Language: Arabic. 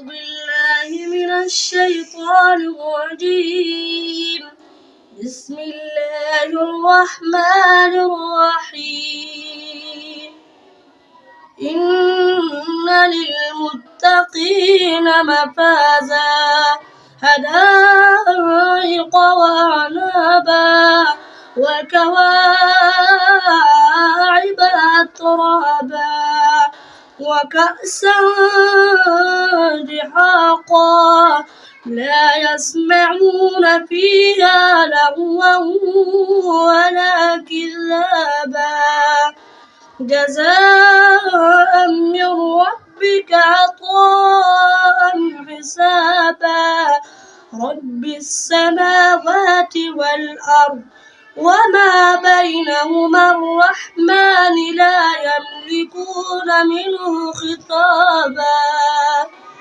بالله من الشيطان الرجيم. بسم الله الرحمن الرحيم. إن للمتقين مفازا حدائق وأعنابا وكواعب أترابا وكأسا دحاقا لا يسمعون فيها لغوا ولا كذابا جزاء من ربك عطاء حسابا رب السماوات والأرض وما بينهما الرحمن لا يملكون منه خطابا.